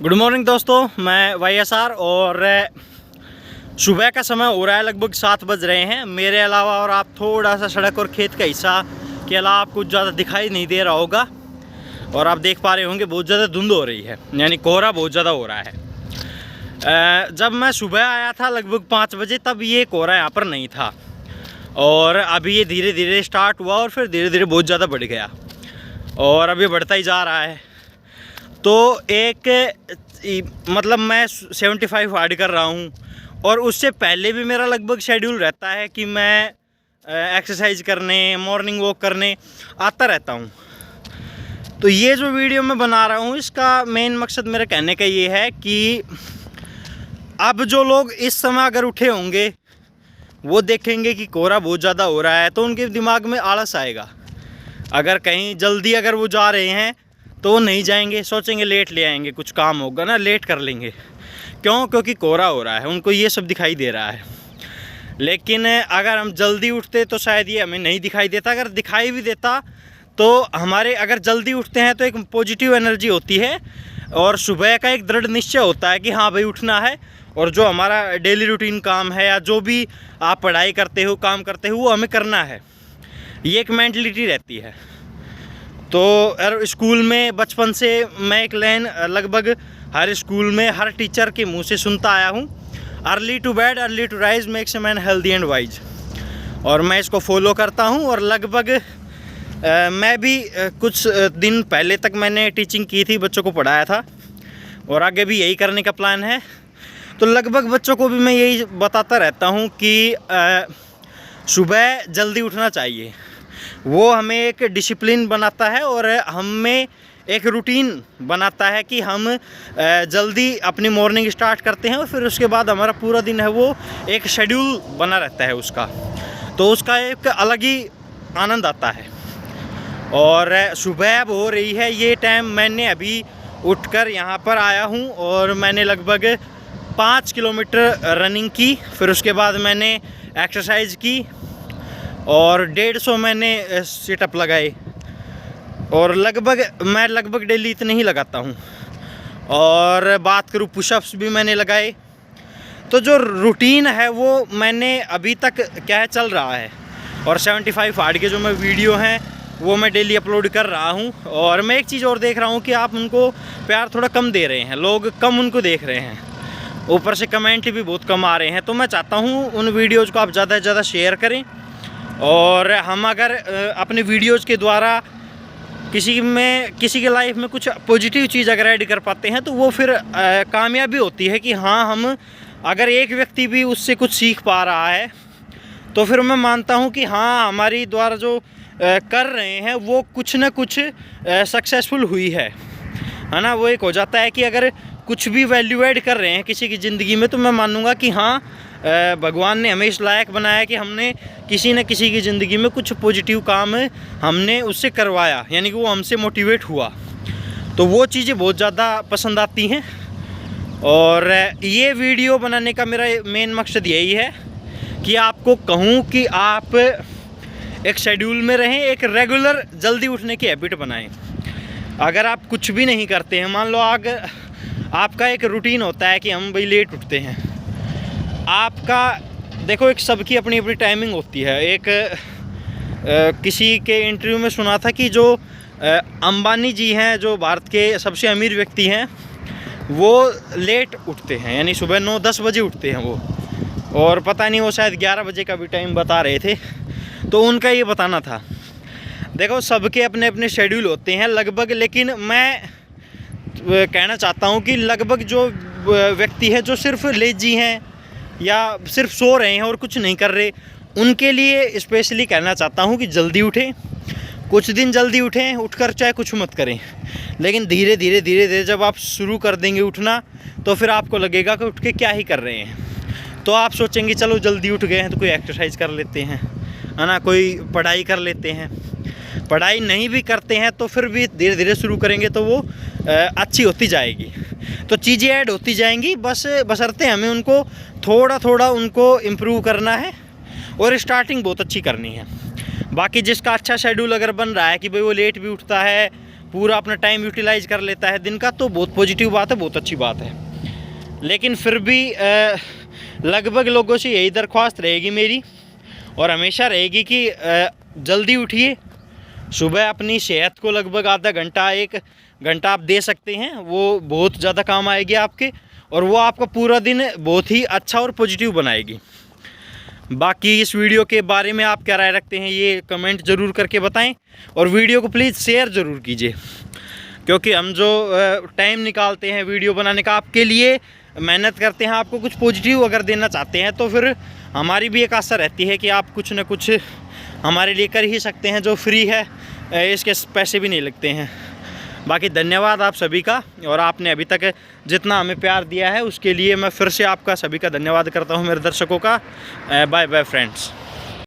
Good morning दोस्तों, मैं YSR और सुबह का समय हो रहा है, लगभग 7 बज रहे हैं। मेरे अलावा और आप थोड़ा सा सड़क और खेत का हिस्सा के अलावा आपको ज़्यादा दिखाई नहीं दे रहा होगा और आप देख पा रहे होंगे बहुत ज़्यादा धुंध हो रही है, यानी कोहरा बहुत ज़्यादा हो रहा है। जब मैं सुबह आया था लगभग 5 बजे, तब ये कोहरा यहाँ पर नहीं था और अभी ये धीरे धीरे स्टार्ट हुआ और फिर धीरे धीरे बहुत ज़्यादा बढ़ गया और अभी बढ़ता ही जा रहा है। तो मतलब मैं 75 हार्ड कर रहा हूँ और उससे पहले भी मेरा लगभग शेड्यूल रहता है कि मैं एक्सरसाइज करने, मॉर्निंग वॉक करने आता रहता हूँ। तो ये जो वीडियो मैं बना रहा हूँ, इसका मेन मकसद मेरे कहने का ये है कि अब जो लोग इस समय अगर उठे होंगे वो देखेंगे कि कोहरा बहुत ज़्यादा हो रहा है तो उनके दिमाग में आलस आएगा। अगर कहीं जल्दी अगर वो जा रहे हैं तो वो नहीं जाएंगे, सोचेंगे लेट ले आएंगे, कुछ काम होगा ना, लेट कर लेंगे। क्योंकि कोहरा हो रहा है, उनको ये सब दिखाई दे रहा है। लेकिन अगर हम जल्दी उठते तो शायद ये हमें नहीं दिखाई देता। अगर दिखाई भी देता तो हमारे, अगर जल्दी उठते हैं तो एक पॉजिटिव एनर्जी होती है और सुबह का एक दृढ़ निश्चय होता है कि हाँ भाई उठना है, और जो हमारा डेली रूटीन काम है या जो भी आप पढ़ाई करते हो, काम करते हो, वो हमें करना है। ये एक मेंटलिटी रहती है। तो स्कूल में बचपन से मैं एक लाइन लगभग हर स्कूल में हर टीचर के मुंह से सुनता आया हूँ, early to bed early to rise makes a man healthy and wise. और मैं इसको फॉलो करता हूँ और लगभग मैं भी कुछ दिन पहले तक मैंने टीचिंग की थी, बच्चों को पढ़ाया था और आगे भी यही करने का प्लान है। तो लगभग बच्चों को भी मैं यही बताता रहता हूँ कि सुबह जल्दी उठना चाहिए। वो हमें एक डिसिप्लिन बनाता है और हमें एक रूटीन बनाता है कि हम जल्दी अपनी मॉर्निंग स्टार्ट करते हैं और फिर उसके बाद हमारा पूरा दिन है वो एक शेड्यूल बना रहता है उसका। तो उसका एक अलग ही आनंद आता है। और सुबह अब हो रही है, ये टाइम मैंने अभी उठकर यहाँ पर आया हूँ और मैंने लगभग 5 किलोमीटर रनिंग की, फिर उसके बाद मैंने एक्सरसाइज की और 150 मैंने सिटअप लगाए और मैं लगभग डेली इतने ही लगाता हूँ। और बात करूँ पुशअप्स भी मैंने लगाए। तो जो रूटीन है वो मैंने अभी तक क्या है चल रहा है। और 75 हार्ड के जो मैं वीडियो हैं वो मैं डेली अपलोड कर रहा हूँ। और मैं एक चीज़ और देख रहा हूँ कि आप उनको प्यार थोड़ा कम दे रहे हैं, लोग कम उनको देख रहे हैं, ऊपर से कमेंट भी बहुत कम आ रहे हैं। तो मैं चाहता हूँ उन वीडियोज़ को आप ज़्यादा से ज़्यादा शेयर करें और हम अगर अपने वीडियोज़ के द्वारा किसी के लाइफ में कुछ पॉजिटिव चीज़ अगर ऐड कर पाते हैं तो वो फिर कामयाबी होती है कि हाँ, हम अगर एक व्यक्ति भी उससे कुछ सीख पा रहा है तो फिर मैं मानता हूँ कि हाँ, हमारी द्वारा जो कर रहे हैं वो कुछ ना कुछ सक्सेसफुल हुई है ना। वो एक हो जाता है कि अगर कुछ भी वैल्यू ऐड कर रहे हैं किसी की ज़िंदगी में तो मैं मानूंगा कि हाँ, भगवान ने हमें इस लायक बनाया कि हमने किसी न किसी की ज़िंदगी में कुछ पॉजिटिव काम हमने उससे करवाया, यानी कि वो हमसे मोटिवेट हुआ। तो वो चीज़ें बहुत ज़्यादा पसंद आती हैं। और ये वीडियो बनाने का मेरा मेन मकसद यही है कि आपको कहूँ कि आप एक शेड्यूल में रहें, एक रेगुलर जल्दी उठने की हैबिट बनाएं। अगर आप कुछ भी नहीं करते हैं, मान लो आपका एक रूटीन होता है कि हम भाई लेट उठते हैं, आपका देखो एक सबकी अपनी अपनी टाइमिंग होती है। एक किसी के इंटरव्यू में सुना था कि जो अंबानी जी हैं, जो भारत के सबसे अमीर व्यक्ति हैं, वो लेट उठते हैं, यानी सुबह 9-10 बजे उठते हैं वो, और पता नहीं वो शायद 11 बजे का भी टाइम बता रहे थे। तो उनका ये बताना था। देखो सबके अपने अपने शेड्यूल होते हैं लगभग, लेकिन मैं कहना चाहता हूँ कि लगभग जो व्यक्ति है जो सिर्फ लेजी हैं या सिर्फ सो रहे हैं और कुछ नहीं कर रहे, उनके लिए स्पेशली कहना चाहता हूँ कि जल्दी उठें। कुछ दिन जल्दी उठें, उठकर चाहे कुछ मत करें, लेकिन धीरे धीरे जब आप शुरू कर देंगे उठना तो फिर आपको लगेगा कि उठ के क्या ही कर रहे हैं। तो आप सोचेंगे चलो जल्दी उठ गए हैं तो कोई एक्सरसाइज कर लेते हैं, है ना, कोई पढ़ाई कर लेते हैं। पढ़ाई नहीं भी करते हैं तो फिर भी धीरे धीरे शुरू करेंगे तो वो अच्छी होती जाएगी। तो चीज़ें ऐड होती जाएंगी, बशर्ते हमें उनको थोड़ा उनको इम्प्रूव करना है और स्टार्टिंग बहुत अच्छी करनी है। बाकी जिसका अच्छा शेड्यूल अगर बन रहा है कि भाई वो लेट भी उठता है पूरा अपना टाइम यूटिलाइज कर लेता है दिन का, तो बहुत पॉजिटिव बात है, बहुत अच्छी बात है। लेकिन फिर भी लगभग लोगों से यही दरख्वास्त रहेगी मेरी, और हमेशा रहेगी कि जल्दी उठिए। सुबह अपनी सेहत को लगभग आधा घंटा 1 घंटा आप दे सकते हैं, वो बहुत ज़्यादा काम आएगी आपके, और वो आपका पूरा दिन बहुत ही अच्छा और पॉजिटिव बनाएगी। बाकी इस वीडियो के बारे में आप क्या राय रखते हैं, ये कमेंट ज़रूर करके बताएं, और वीडियो को प्लीज़ शेयर ज़रूर कीजिए, क्योंकि हम जो टाइम निकालते हैं वीडियो बनाने का, आपके लिए मेहनत करते हैं, आपको कुछ पॉजिटिव अगर देना चाहते हैं, तो फिर हमारी भी एक आशा रहती है कि आप कुछ न कुछ हमारे लिए कर ही सकते हैं, जो फ्री है, इसके पैसे भी नहीं लगते हैं। बाकी धन्यवाद आप सभी का, और आपने अभी तक जितना हमें प्यार दिया है उसके लिए मैं फिर से आपका सभी का धन्यवाद करता हूं, मेरे दर्शकों का। Bye bye friends.